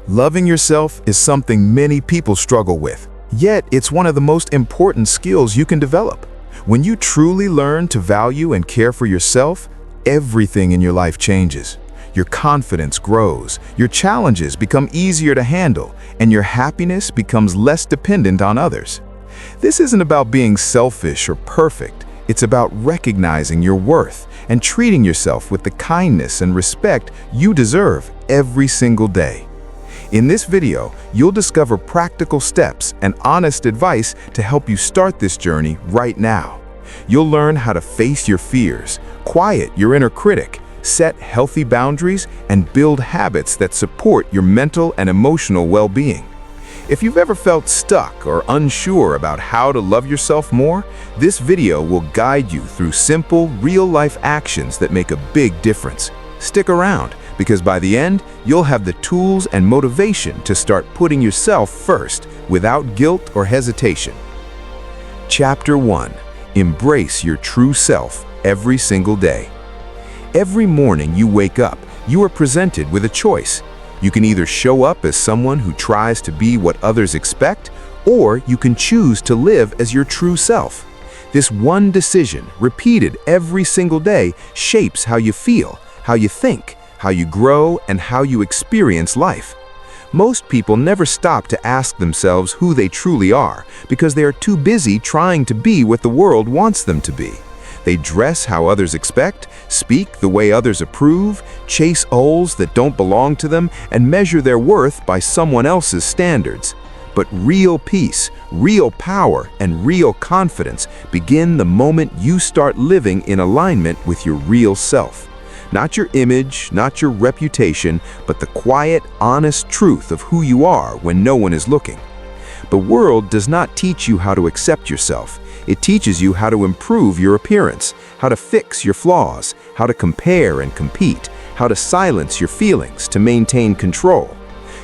Loving yourself is something many people struggle with, yet it's one of the most important skills you can develop. When you truly learn to value and care for yourself, everything in your life changes. Your confidence grows, your challenges become easier to handle, and your happiness becomes less dependent on others. This isn't about being selfish or perfect. It's about recognizing your worth and treating yourself with the kindness and respect you deserve every single day. In this video, you'll discover practical steps and honest advice to help you start this journey right now. You'll learn how to face your fears, quiet your inner critic, set healthy boundaries, and build habits that support your mental and emotional well-being. If you've ever felt stuck or unsure about how to love yourself more, this video will guide you through simple, real-life actions that make a big difference. Stick around, because by the end, you'll have the tools and motivation to start putting yourself first without guilt or hesitation. Chapter 1. Embrace your true self every single day. Every morning you wake up, you are presented with a choice. You can either show up as someone who tries to be what others expect, or you can choose to live as your true self. This one decision, repeated every single day, shapes how you feel, how you think, how you grow, and how you experience life. Most people never stop to ask themselves who they truly are because they are too busy trying to be what the world wants them to be. They dress how others expect, speak the way others approve, chase goals that don't belong to them, and measure their worth by someone else's standards. But real peace, real power, and real confidence begin the moment you start living in alignment with your real self. Not your image, not your reputation, but the quiet, honest truth of who you are when no one is looking. The world does not teach you how to accept yourself. It teaches you how to improve your appearance, how to fix your flaws, how to compare and compete, how to silence your feelings to maintain control.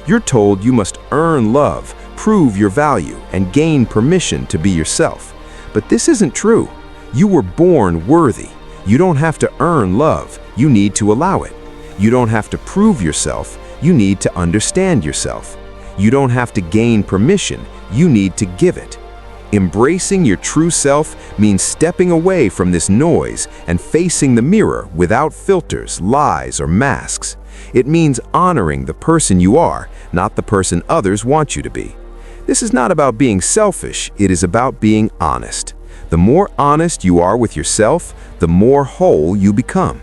You're told you must earn love, prove your value, and gain permission to be yourself. But this isn't true. You were born worthy. You don't have to earn love. You need to allow it. You don't have to prove yourself. You need to understand yourself. You don't have to gain permission. You need to give it. Embracing your true self means stepping away from this noise and facing the mirror without filters, lies, or masks. It means honoring the person you are, not the person others want you to be. This is not about being selfish. It is about being honest. The more honest you are with yourself, the more whole you become.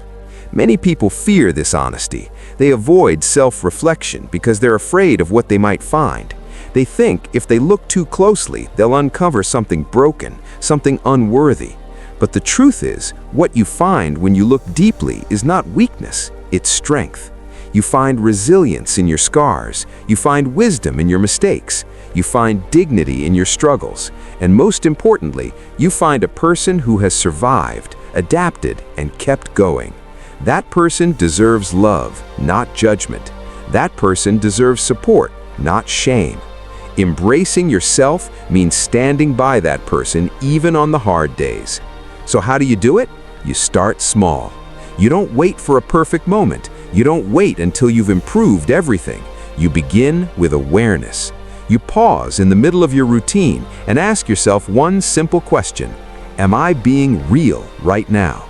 Many people fear this honesty. They avoid self-reflection because they're afraid of what they might find. They think if they look too closely, they'll uncover something broken, something unworthy. But the truth is, what you find when you look deeply is not weakness, it's strength. You find resilience in your scars. You find wisdom in your mistakes. You find dignity in your struggles. And most importantly, you find a person who has survived, adapted, and kept going. That person deserves love, not judgment. That person deserves support, not shame. Embracing yourself means standing by that person even on the hard days. So how do you do it? You start small. You don't wait for a perfect moment. You don't wait until you've improved everything. You begin with awareness. You pause in the middle of your routine and ask yourself one simple question: am I being real right now?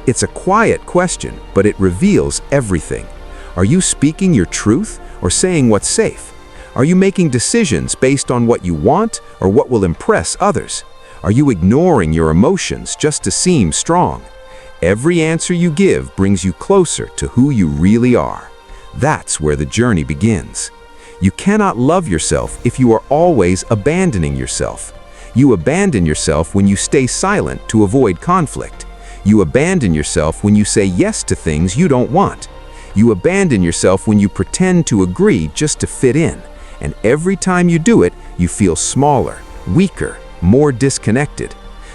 It's a quiet question, but it reveals everything. Are you speaking your truth or saying what's safe? Are you making decisions based on what you want or what will impress others? Are you ignoring your emotions just to seem strong? Every answer you give brings you closer to who you really are. That's where the journey begins. You cannot love yourself if you are always abandoning yourself. You abandon yourself when you stay silent to avoid conflict. You abandon yourself when you say yes to things you don't want. You abandon yourself when you pretend to agree just to fit in. And every time you do it, you feel smaller, weaker, more disconnected.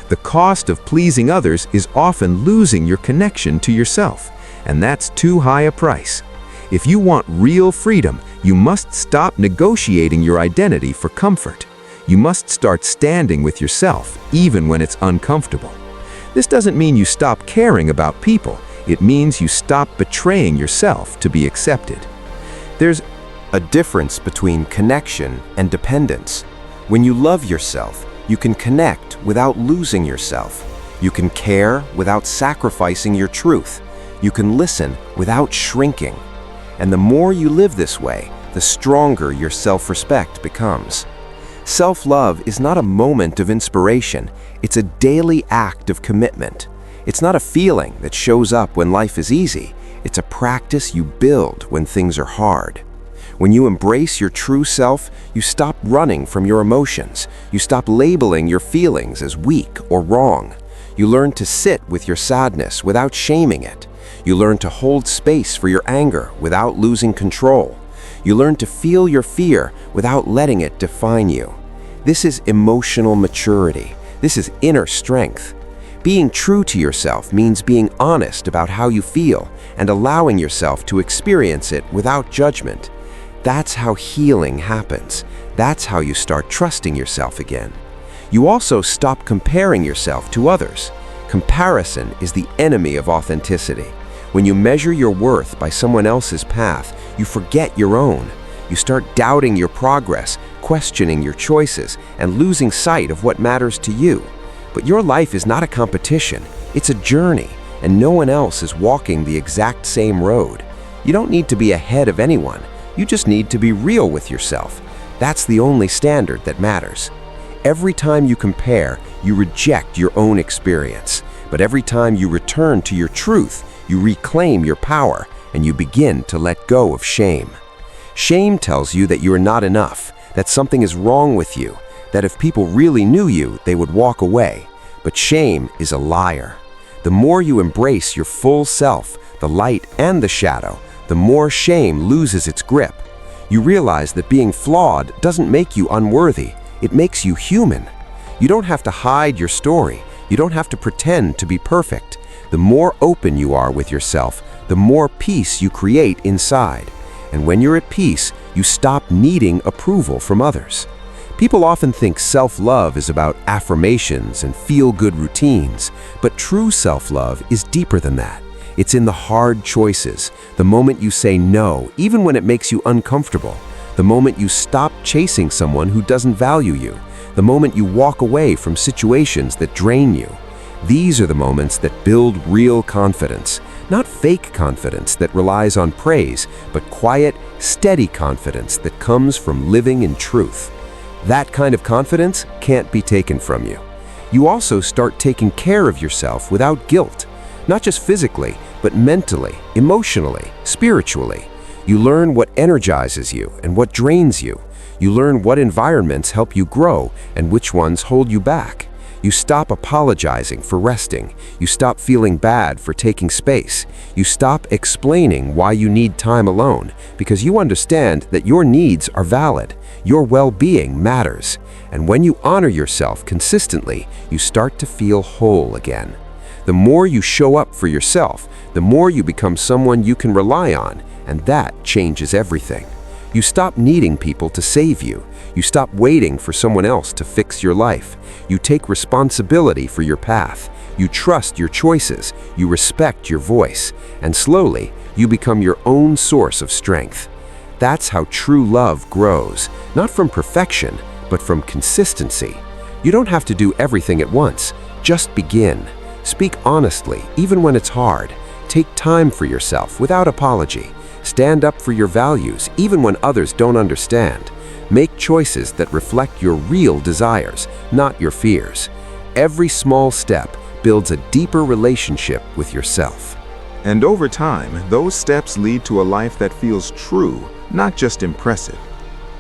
The cost of pleasing others is often losing your connection to yourself, and that's too high a price. If you want real freedom, you must stop negotiating your identity for comfort. You must start standing with yourself, even when it's uncomfortable. This doesn't mean you stop caring about people. It means you stop betraying yourself to be accepted. There's a difference between connection and dependence. When you love yourself, you can connect without losing yourself. You can care without sacrificing your truth. You can listen without shrinking. And the more you live this way, the stronger your self-respect becomes. Self-love is not a moment of inspiration. It's a daily act of commitment. It's not a feeling that shows up when life is easy. It's a practice you build when things are hard. When you embrace your true self, you stop running from your emotions. You stop labeling your feelings as weak or wrong. You learn to sit with your sadness without shaming it. You learn to hold space for your anger without losing control. You learn to feel your fear without letting it define you. This is emotional maturity. This is inner strength. Being true to yourself means being honest about how you feel and allowing yourself to experience it without judgment. That's how healing happens. That's how you start trusting yourself again. You also stop comparing yourself to others. Comparison is the enemy of authenticity. When you measure your worth by someone else's path, you forget your own. You start doubting your progress, questioning your choices, and losing sight of what matters to you. But your life is not a competition. It's a journey, and no one else is walking the exact same road. You don't need to be ahead of anyone. You just need to be real with yourself. That's the only standard that matters. Every time you compare, you reject your own experience. But every time you return to your truth, you reclaim your power and you begin to let go of shame. Shame tells you that you are not enough, that something is wrong with you, that if people really knew you, they would walk away. But shame is a liar. The more you embrace your full self, the light and the shadow, the more shame loses its grip. You realize that being flawed doesn't make you unworthy. It makes you human. You don't have to hide your story. You don't have to pretend to be perfect. The more open you are with yourself, the more peace you create inside. And when you're at peace, you stop needing approval from others. People often think self-love is about affirmations and feel-good routines, but true self-love is deeper than that. It's in the hard choices, the moment you say no, even when it makes you uncomfortable, the moment you stop chasing someone who doesn't value you, the moment you walk away from situations that drain you. These are the moments that build real confidence, not fake confidence that relies on praise, but quiet, steady confidence that comes from living in truth. That kind of confidence can't be taken from you. You also start taking care of yourself without guilt, not just physically, but mentally, emotionally, spiritually. You learn what energizes you and what drains you. You learn what environments help you grow and which ones hold you back. You stop apologizing for resting. You stop feeling bad for taking space. You stop explaining why you need time alone because you understand that your needs are valid. Your well-being matters. And when you honor yourself consistently, you start to feel whole again. The more you show up for yourself, the more you become someone you can rely on, and that changes everything. You stop needing people to save you. You stop waiting for someone else to fix your life. You take responsibility for your path. You trust your choices. You respect your voice. And slowly, you become your own source of strength. That's how true love grows, not from perfection, but from consistency. You don't have to do everything at once. Just begin. Speak honestly, even when it's hard. Take time for yourself without apology. Stand up for your values, even when others don't understand. Make choices that reflect your real desires, not your fears. Every small step builds a deeper relationship with yourself. And over time, those steps lead to a life that feels true, not just impressive.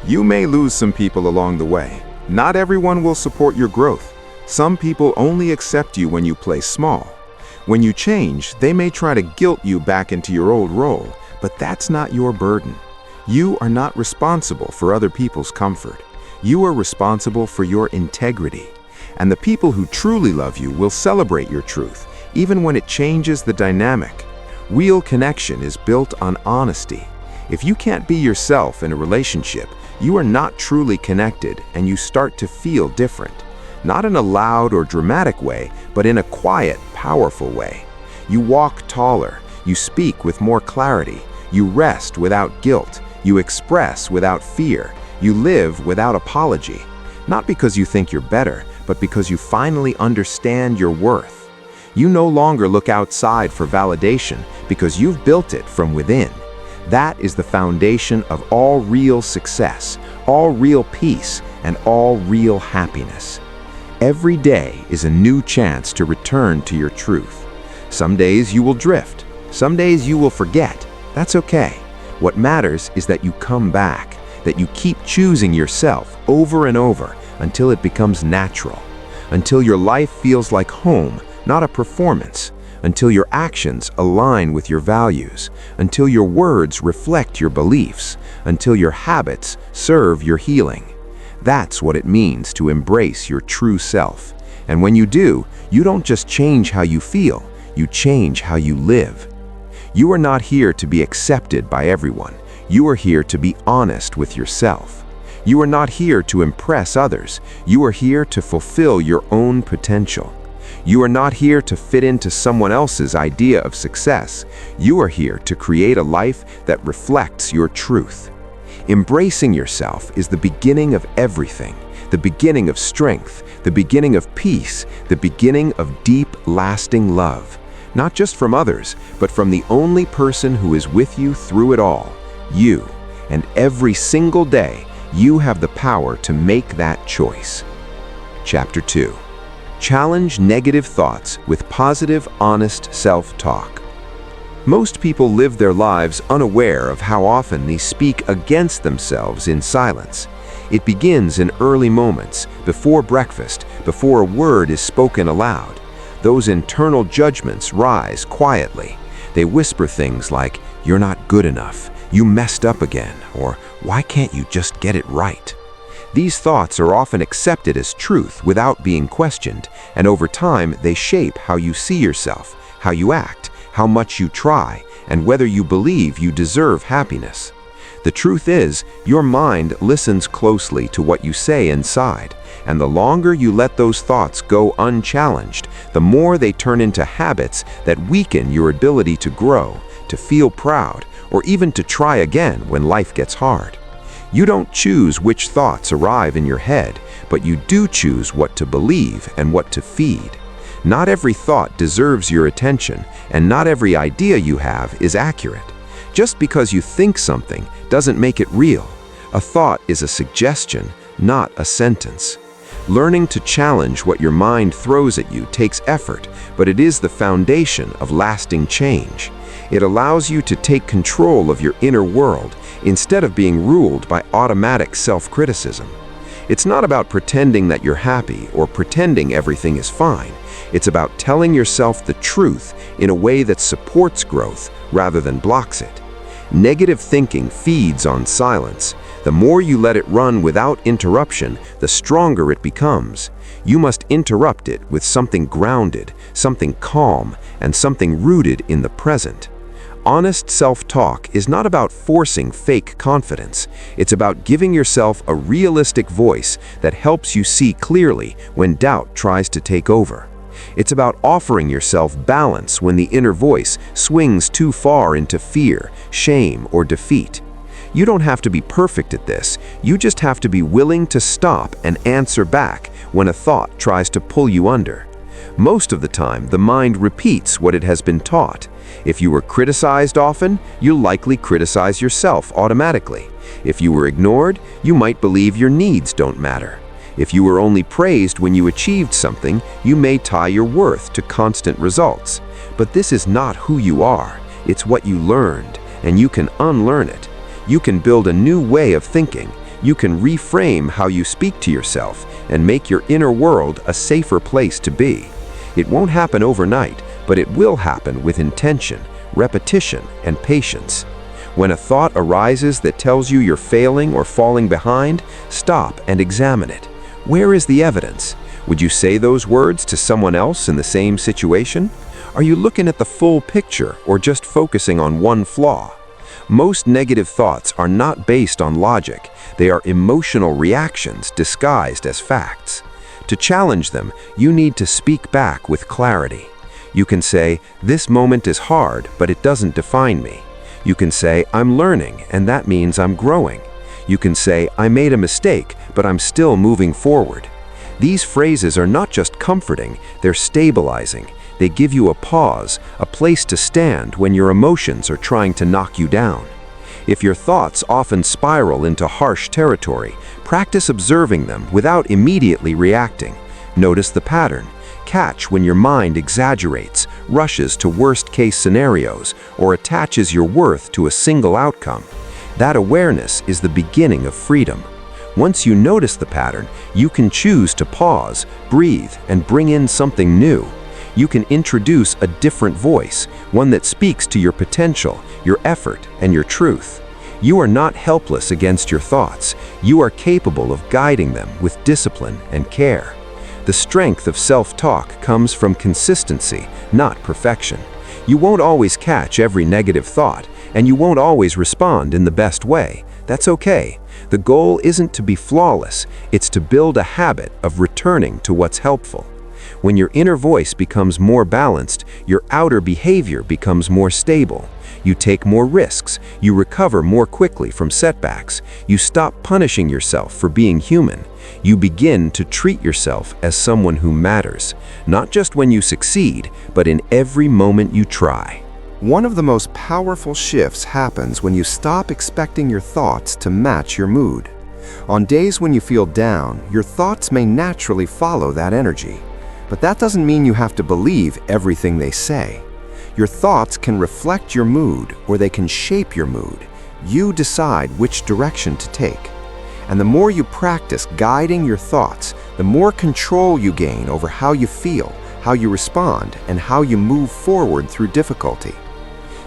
You may lose some people along the way. Not everyone will support your growth. Some people only accept you when you play small. When you change, they may try to guilt you back into your old role, but that's not your burden. You are not responsible for other people's comfort. You are responsible for your integrity. And the people who truly love you will celebrate your truth, even when it changes the dynamic. Real connection is built on honesty. If you can't be yourself in a relationship, you are not truly connected and you start to feel different. Not in a loud or dramatic way, but in a quiet, powerful way. You walk taller, you speak with more clarity, you rest without guilt, You express without fear. You live without apology. Not because you think you're better, but because you finally understand your worth. You no longer look outside for validation because you've built it from within. That is the foundation of all real success, all real peace, and all real happiness. Every day is a new chance to return to your truth. Some days you will drift. Some days you will forget. That's okay. What matters is that you come back, that you keep choosing yourself over and over until it becomes natural, until your life feels like home, not a performance, until your actions align with your values, until your words reflect your beliefs, until your habits serve your healing. That's what it means to embrace your true self. And when you do, you don't just change how you feel, you change how you live. You are not here to be accepted by everyone. You are here to be honest with yourself. You are not here to impress others. You are here to fulfill your own potential. You are not here to fit into someone else's idea of success. You are here to create a life that reflects your truth. Embracing yourself is the beginning of everything, the beginning of strength, the beginning of peace, the beginning of deep, lasting love. Not just from others, but from the only person who is with you through it all, you. And every single day, you have the power to make that choice. Chapter 2. Challenge negative thoughts with positive, honest self-talk. Most people live their lives unaware of how often they speak against themselves in silence. It begins in early moments, before breakfast, before a word is spoken aloud. Those internal judgments rise quietly. They whisper things like, "You're not good enough," "You messed up again," or "Why can't you just get it right?" These thoughts are often accepted as truth without being questioned, and over time they shape how you see yourself, how you act, how much you try, and whether you believe you deserve happiness. The truth is, your mind listens closely to what you say inside, and the longer you let those thoughts go unchallenged, the more they turn into habits that weaken your ability to grow, to feel proud, or even to try again when life gets hard. You don't choose which thoughts arrive in your head, but you do choose what to believe and what to feed. Not every thought deserves your attention, and not every idea you have is accurate. Just because you think something doesn't make it real. A thought is a suggestion, not a sentence. Learning to challenge what your mind throws at you takes effort, but it is the foundation of lasting change. It allows you to take control of your inner world instead of being ruled by automatic self-criticism. It's not about pretending that you're happy or pretending everything is fine. It's about telling yourself the truth in a way that supports growth rather than blocks it. Negative thinking feeds on silence. The more you let it run without interruption, the stronger it becomes. You must interrupt it with something grounded, something calm, and something rooted in the present. Honest self-talk is not about forcing fake confidence. It's about giving yourself a realistic voice that helps you see clearly when doubt tries to take over. It's about offering yourself balance when the inner voice swings too far into fear, shame, or defeat. You don't have to be perfect at this. You just have to be willing to stop and answer back when a thought tries to pull you under. Most of the time, the mind repeats what it has been taught. If you were criticized often, you'll likely criticize yourself automatically. If you were ignored, you might believe your needs don't matter. If you were only praised when you achieved something, you may tie your worth to constant results. But this is not who you are. It's what you learned, and you can unlearn it. You can build a new way of thinking. You can reframe how you speak to yourself and make your inner world a safer place to be. It won't happen overnight, but it will happen with intention, repetition, and patience. When a thought arises that tells you you're failing or falling behind, stop and examine it. Where is the evidence? Would you say those words to someone else in the same situation? Are you looking at the full picture or just focusing on one flaw? Most negative thoughts are not based on logic. They are emotional reactions disguised as facts. To challenge them, you need to speak back with clarity. You can say, "This moment is hard, but it doesn't define me." You can say, I'm learning, and that means I'm growing. You can say, I made a mistake, but I'm still moving forward. These phrases are not just comforting, they're stabilizing. They give you a pause, a place to stand when your emotions are trying to knock you down. If your thoughts often spiral into harsh territory, practice observing them without immediately reacting. Notice the pattern. Catch when your mind exaggerates, rushes to worst-case scenarios, or attaches your worth to a single outcome. That awareness is the beginning of freedom. Once you notice the pattern, you can choose to pause, breathe, and bring in something new. You can introduce a different voice, one that speaks to your potential, your effort, and your truth. You are not helpless against your thoughts. You are capable of guiding them with discipline and care. The strength of self-talk comes from consistency, not perfection. You won't always catch every negative thought, and you won't always respond in the best way. That's okay. The goal isn't to be flawless, it's to build a habit of returning to what's helpful. When your inner voice becomes more balanced, your outer behavior becomes more stable. You take more risks, you recover more quickly from setbacks, you stop punishing yourself for being human. You begin to treat yourself as someone who matters, not just when you succeed, but in every moment you try. One of the most powerful shifts happens when you stop expecting your thoughts to match your mood. On days when you feel down, your thoughts may naturally follow that energy. But that doesn't mean you have to believe everything they say. Your thoughts can reflect your mood, or they can shape your mood. You decide which direction to take. And the more you practice guiding your thoughts, the more control you gain over how you feel, how you respond, and how you move forward through difficulty.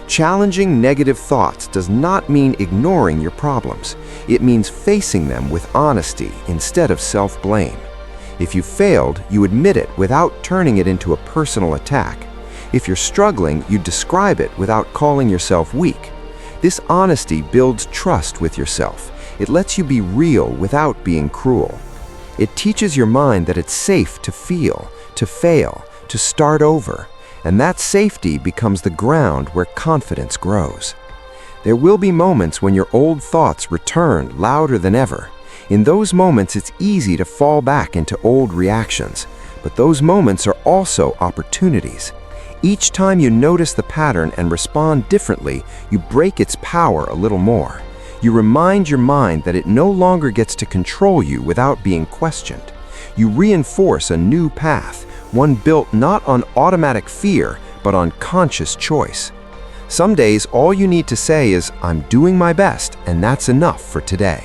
Challenging negative thoughts does not mean ignoring your problems. It means facing them with honesty instead of self-blame. If you failed, you admit it without turning it into a personal attack. If you're struggling, you describe it without calling yourself weak. This honesty builds trust with yourself. It lets you be real without being cruel. It teaches your mind that it's safe to feel, to fail, to start over, and that safety becomes the ground where confidence grows. There will be moments when your old thoughts return louder than ever. In those moments, it's easy to fall back into old reactions, but those moments are also opportunities. Each time you notice the pattern and respond differently, you break its power a little more. You remind your mind that it no longer gets to control you without being questioned. You reinforce a new path, one built not on automatic fear, but on conscious choice. Some days, all you need to say is, I'm doing my best, and that's enough for today.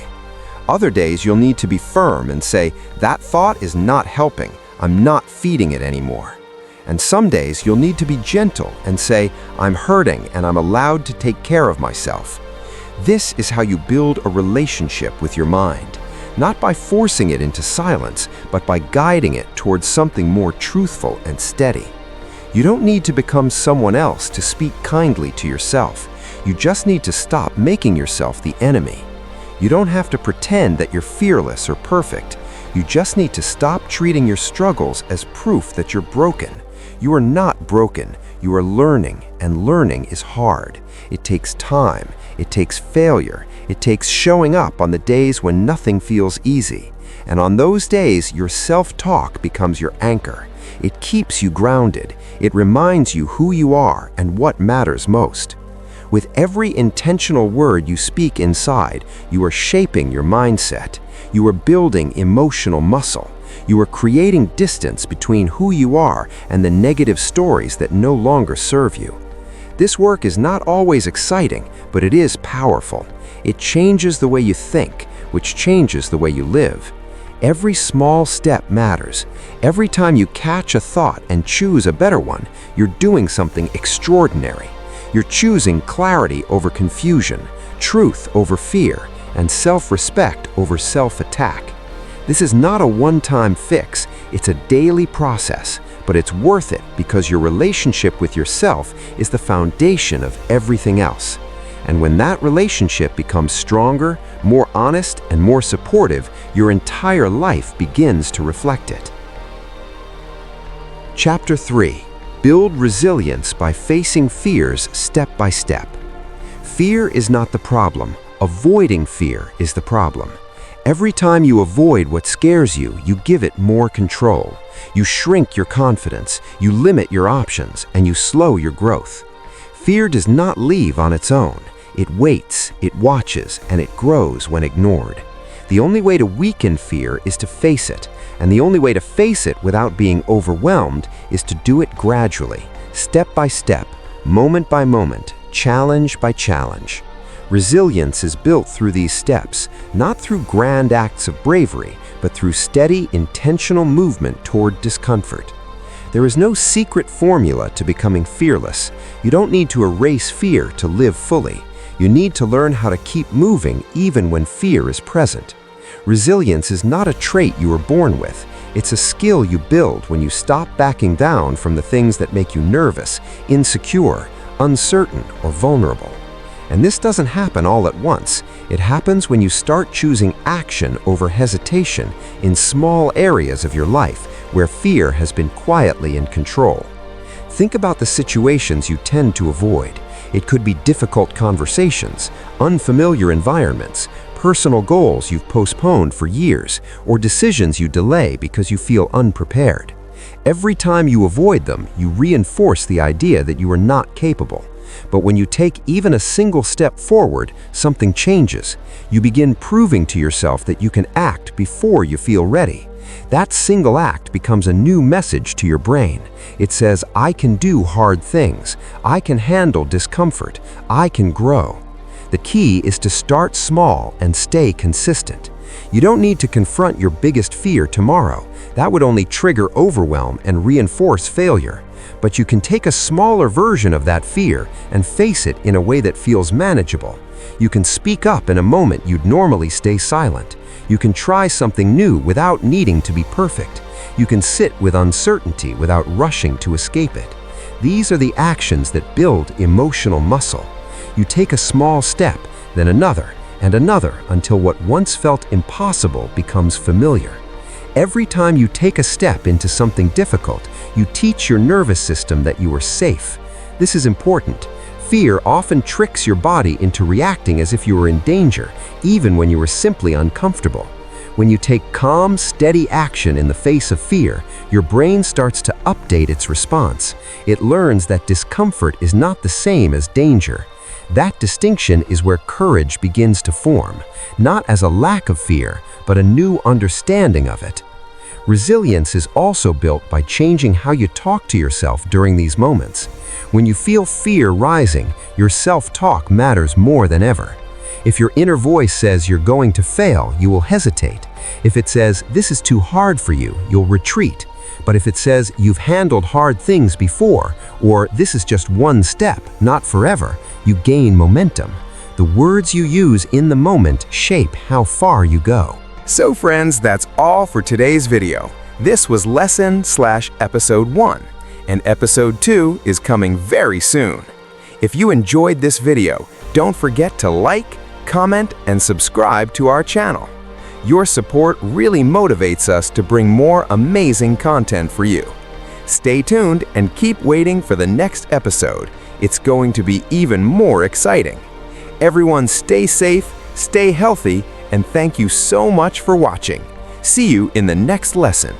Other days, you'll need to be firm and say, that thought is not helping, I'm not feeding it anymore. And some days, you'll need to be gentle and say, I'm hurting and I'm allowed to take care of myself. This is how you build a relationship with your mind, not by forcing it into silence, but by guiding it towards something more truthful and steady. You don't need to become someone else to speak kindly to yourself. You just need to stop making yourself the enemy. You don't have to pretend that you're fearless or perfect. You just need to stop treating your struggles as proof that you're broken. You are not broken. You are learning, and learning is hard. It takes time. It takes failure. It takes showing up on the days when nothing feels easy. And on those days, your self-talk becomes your anchor. It keeps you grounded. It reminds you who you are and what matters most. With every intentional word you speak inside, you are shaping your mindset. You are building emotional muscle. You are creating distance between who you are and the negative stories that no longer serve you. This work is not always exciting, but it is powerful. It changes the way you think, which changes the way you live. Every small step matters. Every time you catch a thought and choose a better one, you're doing something extraordinary. You're choosing clarity over confusion, truth over fear, and self-respect over self-attack. This is not a one-time fix, it's a daily process, but it's worth it because your relationship with yourself is the foundation of everything else. And when that relationship becomes stronger, more honest, and more supportive, your entire life begins to reflect it. Chapter 3. Build resilience by facing fears step by step. Fear is not the problem. Avoiding fear is the problem. Every time you avoid what scares you, you give it more control. You shrink your confidence, you limit your options, and you slow your growth. Fear does not leave on its own. It waits, it watches, and it grows when ignored. The only way to weaken fear is to face it, and the only way to face it without being overwhelmed is to do it gradually, step by step, moment by moment, challenge by challenge. Resilience is built through these steps, not through grand acts of bravery, but through steady, intentional movement toward discomfort. There is no secret formula to becoming fearless. You don't need to erase fear to live fully. You need to learn how to keep moving even when fear is present. Resilience is not a trait you were born with. It's a skill you build when you stop backing down from the things that make you nervous, insecure, uncertain, or vulnerable. And this doesn't happen all at once. It happens when you start choosing action over hesitation in small areas of your life where fear has been quietly in control. Think about the situations you tend to avoid. It could be difficult conversations, unfamiliar environments, personal goals you've postponed for years, or decisions you delay because you feel unprepared. Every time you avoid them, you reinforce the idea that you are not capable. But when you take even a single step forward, something changes. You begin proving to yourself that you can act before you feel ready. That single act becomes a new message to your brain. It says, I can do hard things. I can handle discomfort. I can grow. The key is to start small and stay consistent. You don't need to confront your biggest fear tomorrow. That would only trigger overwhelm and reinforce failure. But you can take a smaller version of that fear and face it in a way that feels manageable. You can speak up in a moment you'd normally stay silent. You can try something new without needing to be perfect. You can sit with uncertainty without rushing to escape it. These are the actions that build emotional muscle. You take a small step, then another, and another until what once felt impossible becomes familiar. Every time you take a step into something difficult, you teach your nervous system that you are safe. This is important. Fear often tricks your body into reacting as if you were in danger, even when you were simply uncomfortable. When you take calm, steady action in the face of fear, your brain starts to update its response. It learns that discomfort is not the same as danger. That distinction is where courage begins to form, not as a lack of fear, but a new understanding of it. Resilience is also built by changing how you talk to yourself during these moments. When you feel fear rising, your self-talk matters more than ever. If your inner voice says you're going to fail, you will hesitate. If it says this is too hard for you, you'll retreat. But if it says you've handled hard things before, or this is just one step, not forever, you gain momentum. The words you use in the moment shape how far you go. So friends, that's all for today's video. This was lesson/episode 1, and episode 2 is coming very soon. If you enjoyed this video, don't forget to like, comment, and subscribe to our channel. Your support really motivates us to bring more amazing content for you. Stay tuned and keep waiting for the next episode. It's going to be even more exciting. Everyone stay safe, stay healthy, and thank you so much for watching. See you in the next lesson.